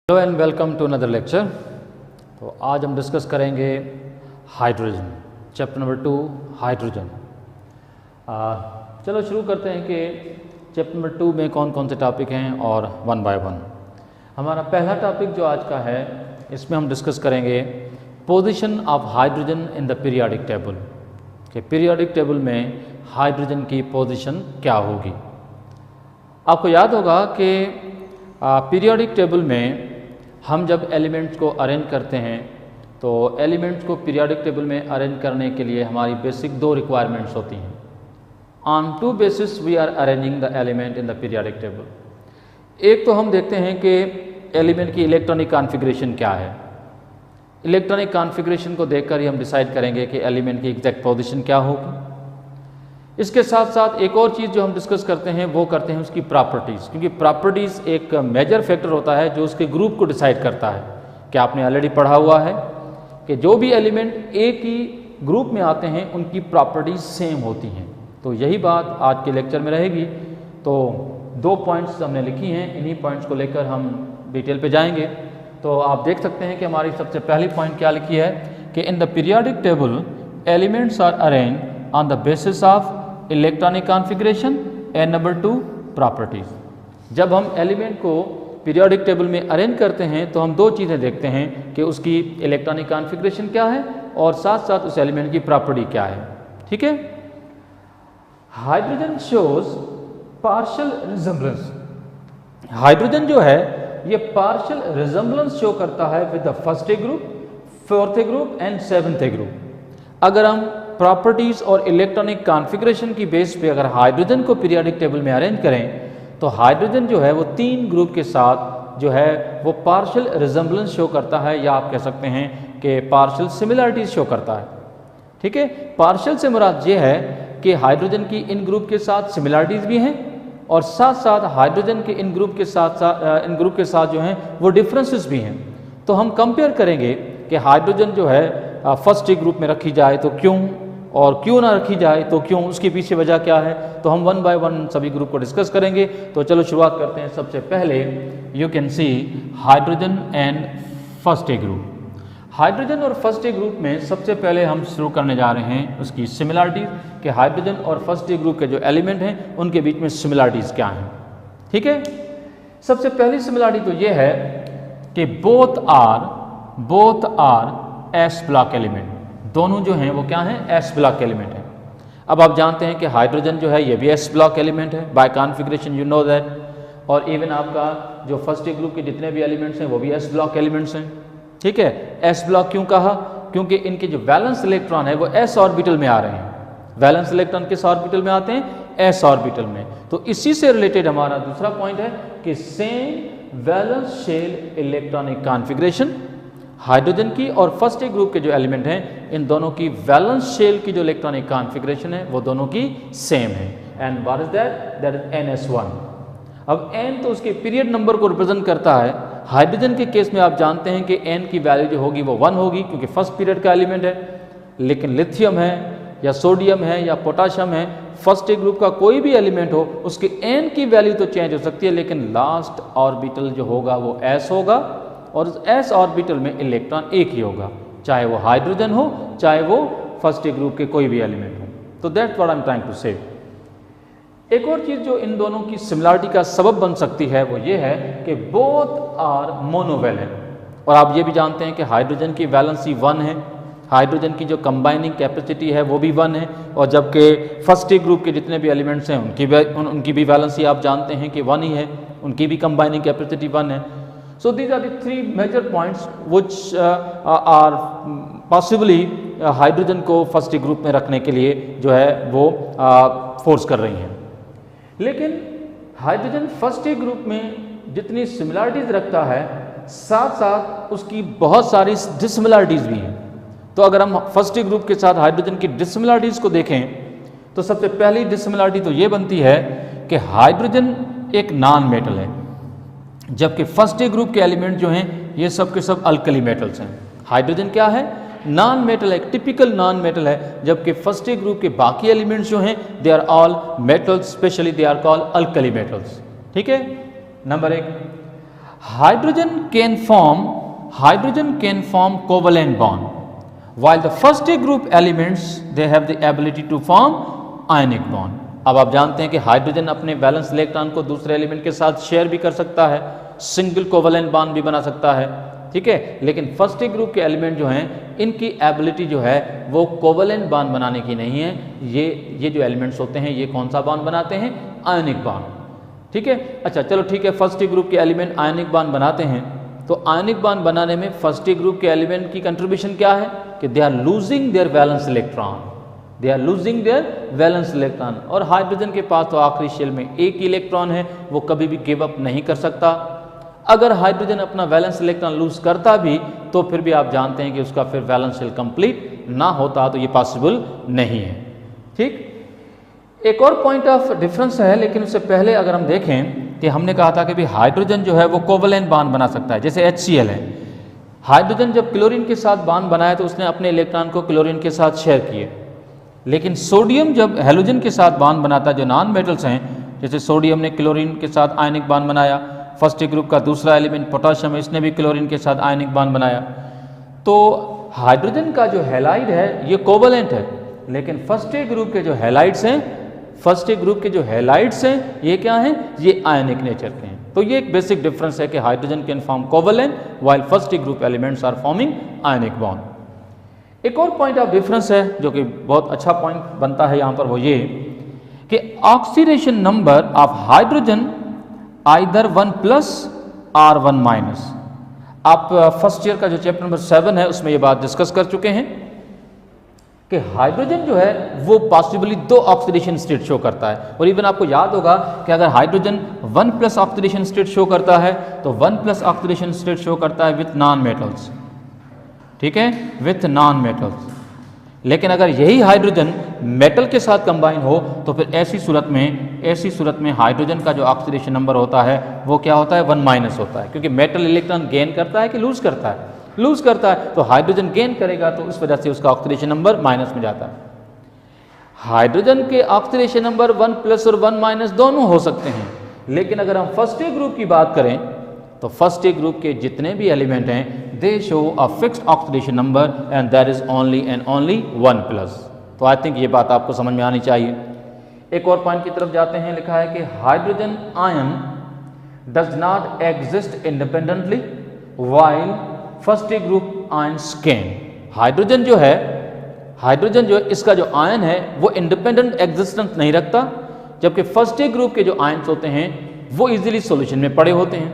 Hello and welcome to another lecture. तो आज हम डिस्कस करेंगे हाइड्रोजन, चैप्टर नंबर 2 हाइड्रोजन। चलो शुरू करते हैं कि चैप्टर नंबर 2 में कौन कौन से टॉपिक हैं और वन बाय वन। हमारा पहला टॉपिक जो आज का है, इसमें हम डिस्कस करेंगे position of hydrogen in the periodic table, कि पीरियोडिक टेबल में हाइड्रोजन की पोजीशन क्या होगी। आपको याद होगा कि पीरियोडिक टेबल में हम जब एलिमेंट्स को अरेंज करते हैं तो एलिमेंट्स को पीरियोडिक टेबल में अरेंज करने के लिए हमारी बेसिक दो रिक्वायरमेंट्स होती हैं। On two basis we are arranging the element in the periodic table. एक तो हम देखते हैं कि एलिमेंट की इलेक्ट्रॉनिक कॉन्फ़िगरेशन क्या है। इलेक्ट्रॉनिक कॉन्फ़िगरेशन को देखकर ही हम डिसाइड करेंगे कि एलिमेंट की एग्जैक्ट पोजीशन क्या होगी। इसके साथ साथ एक और चीज़ जो हम डिस्कस करते हैं वो करते हैं उसकी प्रॉपर्टीज़, क्योंकि प्रॉपर्टीज़ एक मेजर फैक्टर होता है जो उसके ग्रुप को डिसाइड करता है। कि आपने ऑलरेडी पढ़ा हुआ है कि जो भी एलिमेंट एक ही ग्रुप में आते हैं उनकी प्रॉपर्टीज़ सेम होती हैं। तो यही बात आज के लेक्चर में रहेगी। तो दो पॉइंट्स हमने लिखी हैं, इन्हीं पॉइंट्स को लेकर हम डिटेल पे जाएंगे। तो आप देख सकते हैं कि हमारी सबसे पहली पॉइंट क्या लिखी है कि in the periodic table elements are arrange on the basis of electronic configuration and number 2 properties. जब हम एलिमेंट को पीरियोडिक टेबल में अरेंज करते हैं तो हम दो चीज़ें देखते हैं कि उसकी इलेक्ट्रॉनिक कॉन्फ़िगरेशन क्या है और साथ साथ उस एलिमेंट की प्रॉपर्टी क्या है। ठीक है। Hydrogen shows partial resemblance. Hydrogen जो है ये पार्शियल रिजेम्बलेंस शो करता है with the first A group, fourth A group and seventh A group. अगर हम प्रॉपर्टीज़ और इलेक्ट्रॉनिक कॉन्फ़िगरेशन की बेस पे अगर हाइड्रोजन को पीरियोडिक टेबल में अरेंज करें तो हाइड्रोजन जो है वो तीन ग्रुप के साथ जो है वो पार्शियल रिजेम्बलेंस शो करता है, या आप कह सकते हैं कि पार्शियल सिमिलरिटीज शो करता है। ठीक है। पार्शियल से मुराद ये है कि हाइड्रोजन की इन ग्रुप के साथ सिमिलरिटीज़ भी हैं और साथ साथ हाइड्रोजन के इन ग्रुप के साथ जो हैं वो डिफरेंसेस भी हैं। तो हम कंपेयर करेंगे कि हाइड्रोजन जो है फर्स्ट ग्रुप में रखी जाए तो क्यों, और क्यों ना रखी जाए तो क्यों, उसके पीछे वजह क्या है। तो हम वन बाय वन सभी ग्रुप को डिस्कस करेंगे। तो चलो शुरुआत करते हैं। सबसे पहले you can C hydrogen and first A group. Hydrogen और फर्स्ट ए ग्रुप में सबसे पहले हम शुरू करने जा रहे हैं उसकी सिमिलरिटीज, कि हाइड्रोजन और फर्स्ट ए ग्रुप के जो एलिमेंट हैं उनके बीच में सिमिलरिटीज क्या हैं। ठीक है। सबसे पहली सिमिलरिटी तो ये है कि both R S block element. दोनों जो हैं वो क्या हैं, एस ब्लॉक एलिमेंट हैं। अब आप जानते हैं कि हाइड्रोजन जो है ये भी एस ब्लॉक एलिमेंट है by configuration, you know that. और इवन आपका जो फर्स्ट ए ग्रुप के जितने भी एलिमेंट्स हैं वो भी एस ब्लॉक एलिमेंट्स हैं। ठीक है। एस ब्लॉक क्यों कहा, क्योंकि इनके जो वैलेंस इलेक्ट्रॉन है वो एस ऑर्बिटल में आ रहे हैं। वैलेंस इलेक्ट्रॉन किस ऑर्बिटल में आते हैं, एस ऑर्बिटल में। तो इसी से रिलेटेड हमारा दूसरा पॉइंट है कि same valence shell electronic configuration hydrogen की और फर्स्ट ए ग्रुप के जो एलिमेंट हैं इन दोनों की वैलेंस शेल की जो इलेक्ट्रॉनिक कॉन्फ़िगरेशन है वो दोनों की सेम है। And what is that, that is NS1। अब n तो उसके पीरियड नंबर को रिप्रेजेंट करता है। हाइड्रोजन के केस में आप जानते हैं कि n की वैल्यू जो होगी वो 1 होगी, क्योंकि फर्स्ट पीरियड का एलिमेंट है। लेकिन लिथियम है या सोडियम है या पोटाशियम है, फर्स्ट ए ग्रुप का कोई भी एलिमेंट हो उसके n की वैल्यू तो चेंज हो सकती है, लेकिन लास्ट ऑर्बिटल जो होगा वो s होगा और उस एस ऑर्बिटल में इलेक्ट्रॉन एक ही होगा, चाहे वो हाइड्रोजन हो चाहे वो फर्स्ट ए ग्रुप के कोई भी एलिमेंट हो। तो that's what I am trying to say. एक और चीज़ जो इन दोनों की सिमिलरिटी का सबब बन सकती है वो ये है कि बोथ आर मोनोवैलेंट। और आप ये भी जानते हैं कि हाइड्रोजन की वैलेंसी 1 है, हाइड्रोजन की जो कंबाइनिंग कैपेसिटी है वो भी 1 है, और जबकि फर्स्ट ए ग्रुप के जितने भी एलिमेंट्स हैं उनकी भी वैलेंसी आप जानते हैं कि 1 ही है, उनकी भी कंबाइनिंग कैपेसिटी 1 है। So these are the three major points which are possibly hydrogen को फर्स्ट ए ग्रुप में रखने के लिए जो है वो फोर्स कर रही हैं। लेकिन हाइड्रोजन फर्स्ट ए ग्रुप में जितनी सिमिलरिटीज़ रखता है साथ साथ उसकी बहुत सारी डिससिमिलरिटीज़ भी हैं। तो अगर हम फर्स्ट ए ग्रुप के साथ हाइड्रोजन की डिससिमिलरिटीज़ को देखें तो सबसे पहली डिससिमिलरिटी तो ये बनती है कि हाइड्रोजन एक नॉन मेटल है, जबकि फर्स्ट ए ग्रुप के एलिमेंट जो हैं ये सब के सब अल्कली मेटल्स हैं। हाइड्रोजन क्या है, नॉन मेटल है, टिपिकल नॉन मेटल है, जबकि फर्स्ट ए ग्रुप के बाकी एलिमेंट्स जो हैं they are all metals, especially they are called alkali metals. ठीक है। Number 1, hydrogen can form covalent bond, while the first group elements they have the ability to form ionic bond. अब आप जानते हैं कि हाइड्रोजन अपने वैलेंस इलेक्ट्रॉन को दूसरे एलिमेंट के साथ शेयर भी कर सकता है, सिंगल कोवेलेंट बॉन्ड भी बना सकता है, ठीक है। लेकिन फर्स्ट ग्रुप के एलिमेंट जो हैं इनकी एबिलिटी जो है वो कोवेलेंट बॉन्ड बनाने की नहीं है। ये जो एलिमेंट्स होते हैं ये कौन सा बॉन्ड बनाते हैं? आयनिक बॉन्ड, ठीक है। अच्छा चलो ठीक है, फर्स्ट ग्रुप के एलिमेंट आयनिक बॉन्ड बनाते हैं, तो आयनिक बॉन्ड बनाने में फर्स्ट ग्रुप के एलिमेंट की कंट्रीब्यूशन क्या है कि they are losing their valence electron, और हाइड्रोजन के पास तो आखिरी शेल में एक ही इलेक्ट्रॉन है, वो कभी भी गिव अप नहीं कर सकता। अगर हाइड्रोजन अपना वैलेंस इलेक्ट्रॉन लूज करता भी तो फिर भी आप जानते हैं कि उसका फिर वैलेंस शेल कंप्लीट ना होता, तो ये पॉसिबल नहीं है, ठीक। एक और पॉइंट ऑफ डिफरेंस है, लेकिन उससे पहले अगर हम देखें कि हमने कहा था कि भी हाइड्रोजन जो है वो कोवेलेंट बॉन्ड बना सकता है, जैसे HCl है। हाइड्रोजन जब क्लोरीन के साथ बॉन्ड बनाया तो उसने अपने इलेक्ट्रॉन को क्लोरीन के साथ शेयर किए, लेकिन सोडियम जब हैलोजन के साथ बॉन्ड बनाता है, जो नॉन मेटल्स हैं, जैसे सोडियम ने क्लोरीन के साथ आयनिक बॉन्ड बनाया, फर्स्ट ग्रुप का दूसरा एलिमेंट पोटाशियम है, इसने भी क्लोरीन के साथ आयनिक बॉन्ड बनाया, तो हाइड्रोजन का जो हैलाइड है ये कोवेलेंट है, लेकिन फर्स्ट ग्रुप के जो हैलाइड्स हैं ये क्या हैं? ये आयनिक नेचर के हैं। तो ये एक बेसिक डिफरेंस है कि hydrogen can form covalent while first group elements are forming ionic bond. एक और पॉइंट ऑफ डिफरेंस है जो कि बहुत अच्छा पॉइंट बनता है यहाँ पर, वो ये कि oxidation number of hydrogen either 1+ और 1-। आप फर्स्ट ईयर का जो चैप्टर नंबर 7 है उसमें ये बात डिस्कस कर चुके हैं कि हाइड्रोजन जो है वो पॉसिबली 2 ऑक्सीडेशन स्टेट शो करता है, और इवन आपको याद होगा कि अगर हाइड्रोजन 1+ ऑक्सीडेशन स्टेट शो करता है तो 1+ ऑक्सीडेशन स्टेट शो करता है विथ नॉन मेटल्स, ठीक है, विथ नॉन मेटल्स। लेकिन अगर यही हाइड्रोजन मेटल के साथ कंबाइन हो तो फिर ऐसी सूरत में हाइड्रोजन का जो ऑक्सीडेशन नंबर होता है वो क्या होता है? 1- होता है, क्योंकि मेटल इलेक्ट्रॉन गेन करता है कि लूज करता है? लूज करता है, तो हाइड्रोजन गेन करेगा, तो इस वजह से उसका ऑक्सीडेशन नंबर माइनस में जाता है। हाइड्रोजन के ऑक्सीडेशन नंबर 1+ और 1- दोनों हो सकते हैं, लेकिन अगर हम फर्स्ट ग्रुप की बात करें तो फर्स्ट ग्रुप के जितने भी एलिमेंट हैं दे show a fixed oxidation number and that is only 1+। तो आई थिंक ये बात आपको समझ में आनी चाहिए। एक और पॉइंट की तरफ जाते हैं, लिखा है कि hydrogen ion does not exist independently while first group ions can. Hydrogen जो है इसका जो आयन है वो इंडिपेंडेंट एग्जिस्टेंस नहीं रखता, जबकि फर्स्ट ग्रुप के जो आयंस होते हैं वो इजीली सॉल्यूशन में पड़े होते हैं।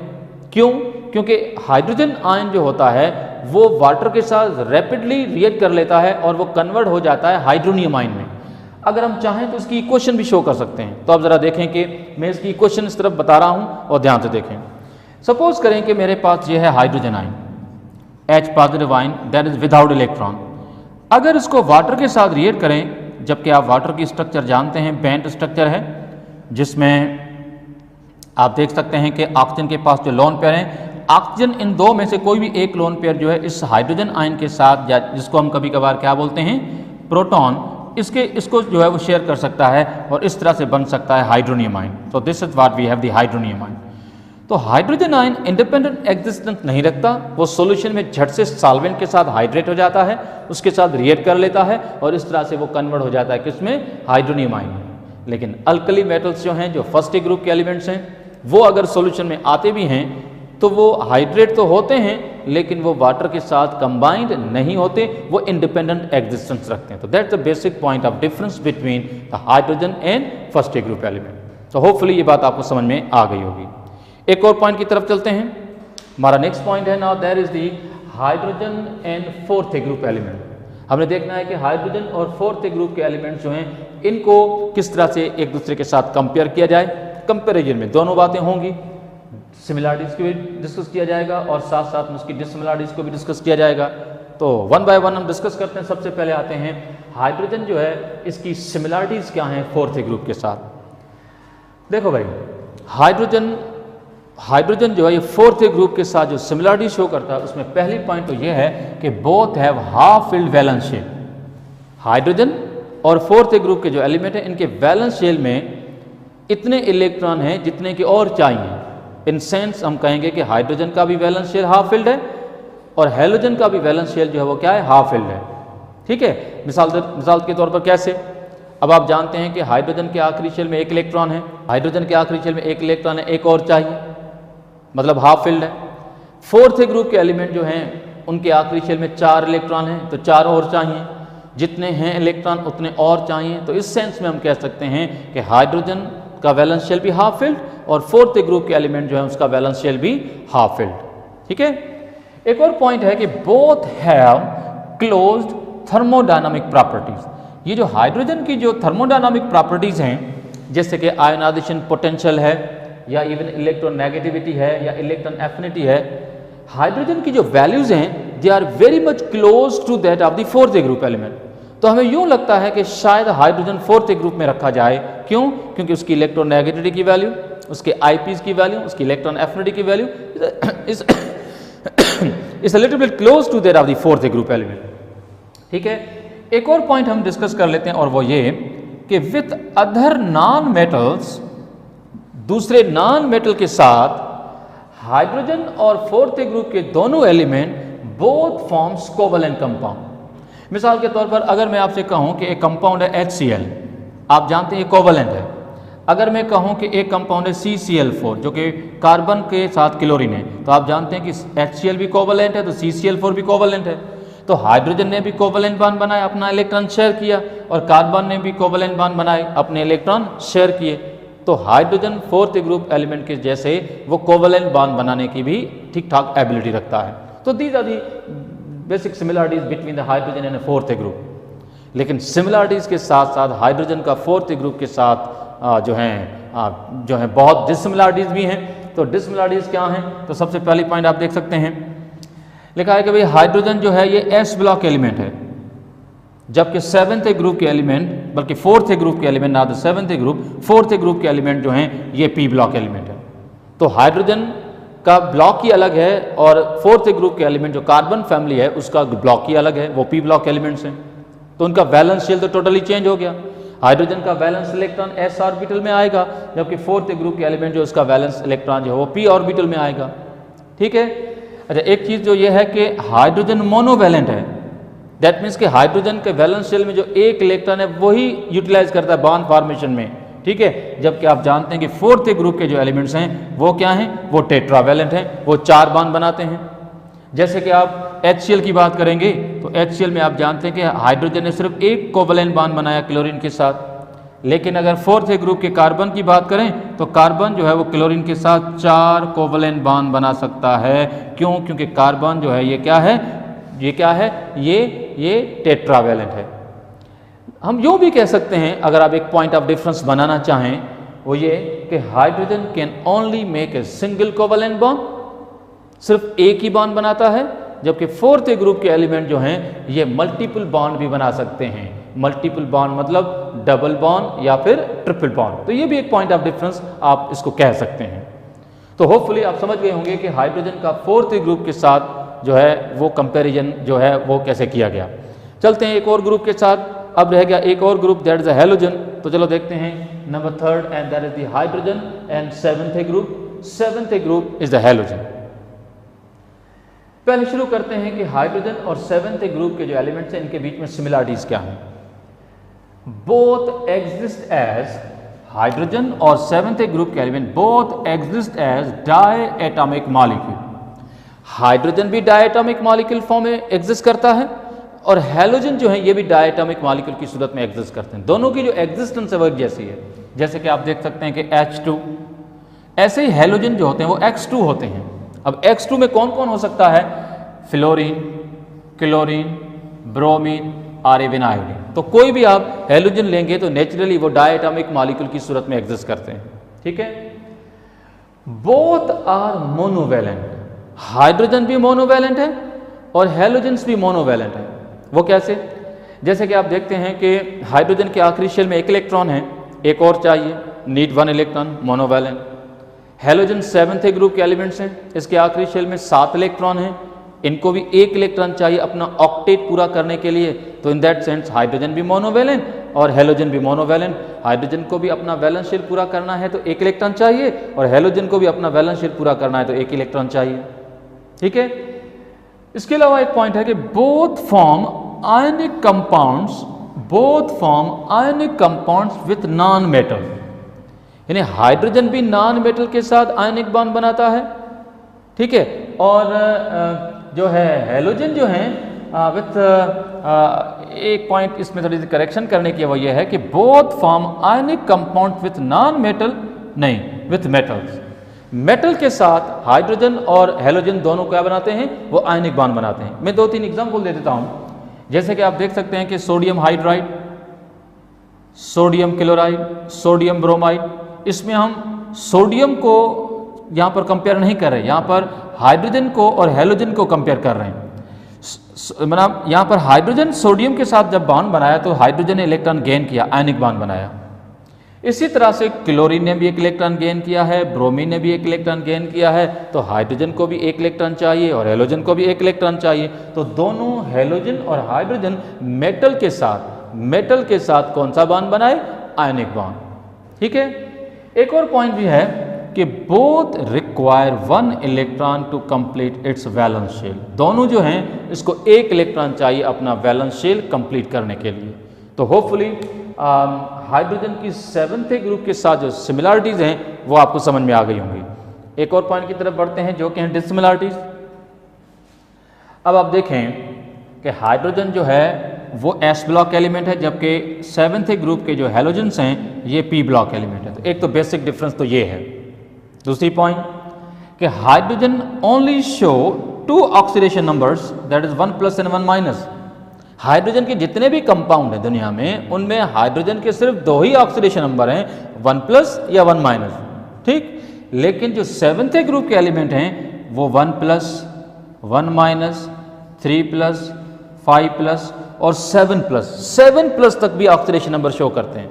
क्यों? क्योंकि हाइड्रोजन आयन जो होता है वो वाटर के साथ रैपिडली रिएक्ट कर लेता है और वो कन्वर्ट हो जाता है हाइड्रोनियम आयन में। अगर हम चाहें तो इसकी इक्वेशन भी शो कर सकते हैं, तो आप जरा देखें कि मैं इसकी इक्वेशन इस तरफ बता रहा हूं और ध्यान से देखें। सपोज करें कि मेरे पास ये है hydrogen ion H+ ion that is without electron. अगर इसको वाटर के साथ रिएक्ट करें, जबकि आप वाटर की स्ट्रक्चर जानते हैं, बेंट स्ट्रक्चर है, जिसमें आप देख सकते हैं कि ऑक्सीजन के पास जो लोन पेयर है, ऑक्सीजन इन दो में से कोई भी एक लोन पेयर जो है इस हाइड्रोजन आयन के साथ, या जिसको हम कभी कभार क्या बोलते हैं, प्रोटॉन, इसको जो है वो शेयर कर सकता है और इस तरह से बन सकता है हाइड्रोनियम आयन। तो this is what we have the hydronium ion. तो हाइड्रोजन आयन इंडिपेंडेंट एग्जिस्टेंस नहीं रखता, वो सॉल्यूशन में झट से सॉल्वेंट के साथ हाइड्रेट हो जाता है, उसके साथ रिएक्ट कर लेता है और इस तरह से वो कन्वर्ट हो जाता है किसमें? हाइड्रोनियम आयन में। लेकिन अल्कली मेटल्स जो हैं, जो फर्स्ट ग्रुप के एलिमेंट्स हैं, वो अगर सॉल्यूशन में आते भी हैं तो वो हाइड्रेट तो होते हैं लेकिन वो वाटर के साथ कंबाइंड नहीं होते, वो इंडिपेंडेंट एग्जिस्टेंस रखते हैं। तो that's the basic point of difference between the hydrogen and first group element. तो होपफुली ये बात आपको समझ में आ गई होगी। एक और पॉइंट की तरफ चलते हैं। हमारा नेक्स्ट पॉइंट है now that is the hydrogen and fourth group element. हमने देखना है कि हाइड्रोजन और फोर्थ ग्रुप के एलिमेंट्स जो हैं इनको किस तरह से एक दूसरे के साथ कंपेयर किया जाए। कंपेरिजन में दोनों बातें होंगी, सिमिलरिटीज को भी डिस्कस किया जाएगा और साथ साथ में उसकी डिससिमिलरिटीज को भी डिस्कस किया जाएगा। तो 1 बाय 1 हम डिस्कस करते हैं। सबसे पहले आते हैं हाइड्रोजन जो है इसकी सिमिलरिटीज क्या हैं फोर्थ ग्रुप के साथ। देखो भाई, हाइड्रोजन जो है ये फोर्थ ग्रुप के साथ जो सिमिलरिटी शो करता है उसमें पहली पॉइंट तो ये है कि both have half filled valence shell. Hydrogen और फोर्थ ग्रुप के जो एलिमेंट है इनके वैलेंस शेल में इतने इलेक्ट्रॉन हैं जितने की और चाहिए, इन सेंस हम कहेंगे कि हाइड्रोजन का भी वैलेंस शेल हाफ फिल्ड है और हैलोजन का भी वैलेंस शेल जो है वो क्या है, हाफ फिल्ड है। ठीक है, मिसाल के तौर पर कैसे, अब आप जानते हैं कि हाइड्रोजन के आखिरी शेल में एक इलेक्ट्रॉन है, हाइड्रोजन के आखिरी शेल में एक इलेक्ट्रॉन है, एक और चाहिए, मतलब हाफ फिल्ड है। फोर्थ ग्रुप के एलिमेंट जो हैं उनके आखिरी शेल में 4 इलेक्ट्रॉन हैं, तो 4 और चाहिए, जितने हैं इलेक्ट्रॉन उतने और चाहिए। तो इस सेंस में हम कह सकते हैं कि हाइड्रोजन का वैलेंस शेल भी हाफ फिल्ड और फोर्थ ग्रुप के एलिमेंट जो है उसका वैलेंस शेल भी हाफ फिल्ड। ठीक है, एक और पॉइंट है कि both have closed thermodynamic properties. ये जो हाइड्रोजन की जो थर्मोडायनामिक प्रॉपर्टीज हैं, जैसे कि आयनाइजेशन पोटेंशियल है या इवन इलेक्ट्रोनेगेटिविटी है या इलेक्ट्रॉन एफिनिटी है, हाइड्रोजन की जो वैल्यूज हैं they are very much close to that of the fourth group element. तो हमें यूं लगता है कि शायद हाइड्रोजन फोर्थ ग्रुप में रखा जाए। क्यों? क्योंकि उसकी इलेक्ट्रोनेगेटिविटी की वैल्यू, उसके आईपीज की वैल्यू, उसकी इलेक्ट्रॉन एफिनिटी की value is a little bit close to that of the fourth group element. ठीक है, एक और पॉइंट हम डिस्कस कर लेते हैं और वो ये कि विथ अदर नॉन मेटल्स, दूसरे नॉन मेटल के साथ हाइड्रोजन और फोर्थ ग्रुप के दोनों element both forms covalent compound. मिसाल के तौर पर अगर मैं आपसे कहूं कि एक कंपाउंड है HCl, आप जानते हैं ये कोवलेंट है। अगर मैं कहूं कि एक कंपाउंड है CCl4 जो कि कार्बन के साथ क्लोरीन है, तो आप जानते हैं कि HCl भी कोवलेंट है तो CCl4 भी कोवलेंट है। तो हाइड्रोजन ने भी कोवलेंट बॉन्ड बनाया, अपना इलेक्ट्रॉन शेयर किया, और कार्बन ने भी कोवलेंट बॉन्ड बनाए, अपने इलेक्ट्रॉन शेयर किए। तो हाइड्रोजन फोर्थ ग्रुप एलिमेंट के जैसे वो कोवलेंट बॉन्ड बनाने की भी ठीक ठाक एबिलिटी रखता है। तो these are the basic similarities between the hydrogen and fourth group. लेकिन सिमिलरिटीज के साथ साथ हाइड्रोजन का फोर्थ ग्रुप के साथ जो है बहुत डिससिमिलरिटीज भी हैं। तो डिससिमिलरिटीज क्या हैं? तो सबसे पहली पॉइंट आप देख सकते हैं, लिखा है कि भाई हाइड्रोजन जो है ये S ब्लॉक एलिमेंट है, जबकि सेवंथ ग्रुप के एलिमेंट, बल्कि फोर्थ ग्रुप के एलिमेंट, ना तो सेवंथ ग्रुप, फोर्थ ग्रुप के एलिमेंट जो हैं ये P ब्लॉक एलिमेंट है। तो हाइड्रोजन का ब्लॉक ही अलग है और फोर्थ ग्रुप के एलिमेंट जो कार्बन फैमिली है उसका ब्लॉक ही अलग है, वो P ब्लॉक एलिमेंट्स हैं। तो उनका वैलेंस शेल तो टोटली चेंज हो गया। हाइड्रोजन का वैलेंस इलेक्ट्रॉन S ऑर्बिटल में आएगा, जबकि फोर्थ ग्रुप के एलिमेंट जो उसका वैलेंस इलेक्ट्रॉन जो है वो P ऑर्बिटल में आएगा। ठीक है, अच्छा एक चीज जो ये है कि हाइड्रोजन मोनोवैलेंट है, दैट मीन्स कि हाइड्रोजन के वैलेंस शेल में जो एक इलेक्ट्रॉन है वही यूटिलाइज करता है बॉन्ड फॉर्मेशन में। ठीक है, जबकि आप जानते हैं कि फोर्थ ग्रुप के जो एलिमेंट्स हैं वो क्या हैं, वो टेट्रावैलेंट हैं, वो 4 बॉन्ड बनाते हैं। जैसे कि आप HCl की बात करेंगे तो HCl में आप जानते हैं कि हाइड्रोजन ने सिर्फ एक कोवलेंट बॉन्ड बनाया क्लोरीन के साथ, लेकिन अगर फोर्थ ग्रुप के कार्बन की बात करें तो कार्बन जो है वो क्लोरीन के साथ 4 कोवलेंट बॉन्ड बना सकता है। क्यों? क्योंकि कार्बन जो है ये क्या है, ये टेट्रावैलेंट है। हम यूँ भी कह सकते हैं, अगर आप एक पॉइंट ऑफ डिफरेंस बनाना चाहें, वो ये कि hydrogen can only make a single covalent bond, सिर्फ एक ही बॉन्ड बनाता है, जबकि फोर्थ ग्रुप के एलिमेंट जो हैं ये मल्टीपल बॉन्ड भी बना सकते हैं। मल्टीपल बॉन्ड मतलब डबल बॉन्ड या फिर ट्रिपल बॉन्ड। तो ये भी एक पॉइंट ऑफ डिफरेंस आप इसको कह सकते हैं। तो होपफुली आप समझ गए होंगे कि हाइड्रोजन का फोर्थ ग्रुप के साथ जो है वो कंपैरिजन जो है वो कैसे किया गया। चलते हैं एक और ग्रुप के साथ। अब रह गया एक और group, that is the halogen. तो चलो देखते हैं number 3rd and that is the hydrogen and 7th group. 7th group is the halogen. पहले शुरू करते हैं कि हाइड्रोजन और 7th ग्रुप के जो एलिमेंट्स हैं इनके बीच में सिमिलरिटीज क्या हैं। बोथ एग्जिस्ट एज, हाइड्रोजन और 7th ग्रुप के element both exist as diatomic molecule. Hydrogen भी डायएटॉमिक मॉलिक्यूल फॉर्म में एग्जिस्ट करता है और हैलोजन जो है ये भी डायएटॉमिक मॉलिक्यूल की सूरत में एग्जिस्ट करते हैं। दोनों की जो एग्जिस्टेंस है वो एक जैसी है। जैसे कि आप देख सकते हैं कि H2, ऐसे ही हैलोजन जो होते हैं वो X2 होते हैं। अब X2 में कौन कौन हो सकता है? फ्लोरीन, क्लोरीन, ब्रोमीन और इवन आयोडीन। तो कोई भी आप हैलोजन लेंगे तो नेचुरली वो डायएटॉमिक मॉलिक्यूल की सूरत में एग्जिस्ट करते हैं। ठीक है, बोथ आर मोनोवैलेंट। हाइड्रोजन भी मोनोवैलेंट है और हैलोजन्स भी मोनोवैलेंट है। वो कैसे? जैसे कि आप देखते हैं कि हाइड्रोजन के आखिरी शेल में एक इलेक्ट्रॉन है, एक और चाहिए, need 1 electron, monovalent. Halogen 7th group के एलिमेंट्स हैं, इसके आखिरी शेल में 7 इलेक्ट्रॉन हैं, इनको भी एक इलेक्ट्रॉन चाहिए अपना ऑक्टेट पूरा करने के लिए। तो इन दैट सेंस हाइड्रोजन भी मोनोवैलेंट और हेलोजन भी मोनोवैलेंट। हाइड्रोजन को भी अपना वैलेंस शेल पूरा करना है तो एक इलेक्ट्रॉन चाहिए, और हेलोजन को भी अपना वैलेंस शेल पूरा करना है तो एक इलेक्ट्रॉन चाहिए। ठीक है। इसके अलावा एक पॉइंट है कि both form ionic compounds with non metal, यानी हाइड्रोजन भी नॉन मेटल के साथ आयनिक बॉन्ड बनाता है। ठीक है। और जो है हेलोजन जो है विथ एक पॉइंट इसमें थोड़ी सी करेक्शन करने की वो ये है कि both form ionic compound with non metal, नहीं विथ मेटल्स। मेटल के साथ हाइड्रोजन और हेलोजन दोनों क्या बनाते हैं, वो आयनिक बॉन्ड बनाते हैं। मैं 2-3 एग्जांपल दे देता हूं। जैसे कि आप देख सकते हैं कि sodium hydride, sodium chloride, sodium bromide, इसमें हम सोडियम को यहां पर कंपेयर नहीं कर रहे, यहां पर हाइड्रोजन को और हेलोजन को कंपेयर कर रहे हैं। मतलब यहां पर हाइड्रोजन सोडियम के साथ जब बॉन्ड बनाया तो हाइड्रोजन ने इलेक्ट्रॉन गेन किया, आयनिक बॉन्ड बनाया। इसी तरह से क्लोरीन ने भी एक इलेक्ट्रॉन गेन किया है, ब्रोमीन ने भी एक इलेक्ट्रॉन गेन किया है, तो हाइड्रोजन को भी एक इलेक्ट्रॉन चाहिए और हेलोजन को भी एक इलेक्ट्रॉन चाहिए। तो दोनों हेलोजन और हाइड्रोजन मेटल के साथ कौन सा बॉन्ड बनाए, आयनिक बॉन्ड। ठीक है। एक और पॉइंट भी है कि both require 1 electron to complete its valence shell, दोनों जो हैं इसको एक इलेक्ट्रॉन चाहिए अपना वैलेंस शेल कंप्लीट करने के लिए। तो होपफुली हाइड्रोजन की 7th ग्रुप के साथ जो सिमिलरिटीज हैं वो आपको समझ में आ गई होंगी। एक और पॉइंट की तरफ बढ़ते हैं जो कि हैं डिससिमिलरिटीज। अब आप देखें कि हाइड्रोजन जो है वो S ब्लॉक एलिमेंट है, जबकि 7th ग्रुप के जो हेलोजन्स हैं ये P ब्लॉक एलिमेंट है। तो एक तो बेसिक डिफरेंस तो ये है। दूसरी पॉइंट कि hydrogen only show 2 oxidation numbers, that is 1+ and 1-। Hydrogen के जितने भी कंपाउंड हैं दुनिया में उनमें हाइड्रोजन के सिर्फ 2 ही ऑक्सीडेशन नंबर हैं, 1+ या 1-। ठीक। लेकिन जो 7th ग्रुप के एलिमेंट हैं वो 1+, 1-, 3+, 5+ और 7+ तक भी ऑक्सीडेशन नंबर शो करते हैं।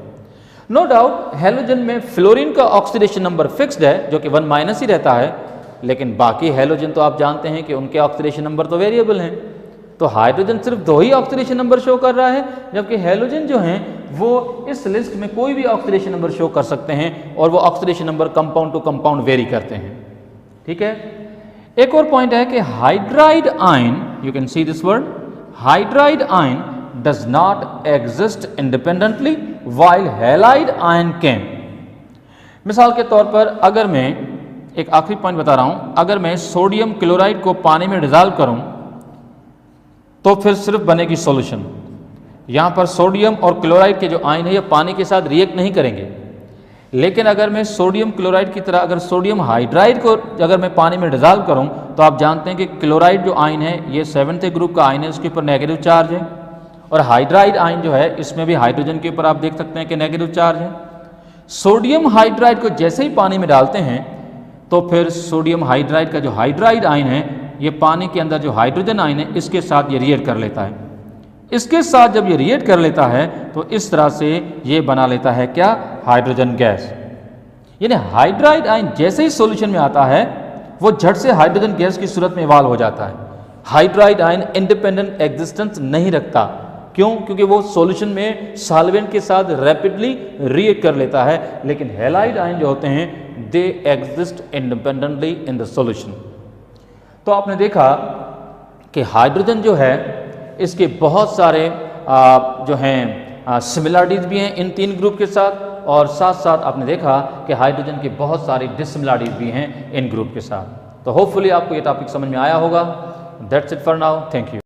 नो डाउट हेलोजन में फ्लोरीन का ऑक्सीडेशन नंबर फिक्स्ड है जो कि 1- ही रहता है, लेकिन बाकी हेलोजन तो आप जानते हैं कि उनके ऑक्सीडेशन नंबर तो वेरिएबल हैं। तो हाइड्रोजन सिर्फ 2 ही ऑक्सीडेशन नंबर शो कर रहा है, जबकि हेलोजन जो हैं वो इस लिस्ट में कोई भी ऑक्सीडेशन नंबर शो कर सकते हैं और वो oxidation number compound to compound vary करते हैं। ठीक है। एक और पॉइंट है कि hydride ion, you can see this word, hydride ion does not exist independently while halide ion can. मिसाल के तौर पर अगर मैं एक आखिरी पॉइंट बता रहा हूं, अगर मैं सोडियम क्लोराइड को पानी में डिजॉल्व करूं तो फिर सिर्फ बनेगी सॉल्यूशन। यहां पर सोडियम और क्लोराइड के जो आयन है ये पानी के साथ रिएक्ट नहीं करेंगे, लेकिन अगर मैं सोडियम क्लोराइड की तरह अगर सोडियम हाइड्राइड को अगर मैं पानी में डिजॉल्व करूं तो आप जानते हैं कि क्लोराइड जो आयन है ये 7th ग्रुप का आयन है, उसके ऊपर नेगेटिव चार्ज है, और हाइड्राइड आयन जो है इसमें भी हाइड्रोजन के ऊपर आप देख सकते हैं कि नेगेटिव चार्ज है। सोडियम हाइड्राइड को जैसे ही पानी में डालते हैं तो फिर सोडियम हाइड्राइड का जो हाइड्राइड आयन है ये पानी के अंदर जो हाइड्रोजन आयन है इसके साथ ये रिएक्ट कर लेता है। इसके साथ जब ये रिएक्ट कर लेता है तो इस तरह से ये बना लेता है क्या, हाइड्रोजन गैस। यानी हाइड्राइड आयन जैसे ही सॉल्यूशन में आता है वो झट से हाइड्रोजन गैस की सूरत में इवॉल्व हो जाता है। हाइड्राइड आयन इंडिपेंडेंट एग्जिस्टेंस नहीं रखता। क्यों? क्योंकि वो सॉल्यूशन में सॉल्वेंट के साथ रैपिडली रिएक्ट कर लेता है, लेकिन हैलाइड आयन जो होते हैं they exist independently in the solution. तो आपने देखा कि हाइड्रोजन जो है इसके बहुत सारे जो हैं सिमिलरिटीज भी हैं इन 3 ग्रुप के साथ, और साथ साथ आपने देखा कि हाइड्रोजन की बहुत सारी डिससिमिलरिटीज भी हैं इन ग्रुप के साथ। तो होपफुली आपको ये टॉपिक समझ में आया होगा। That's it for now, thank you.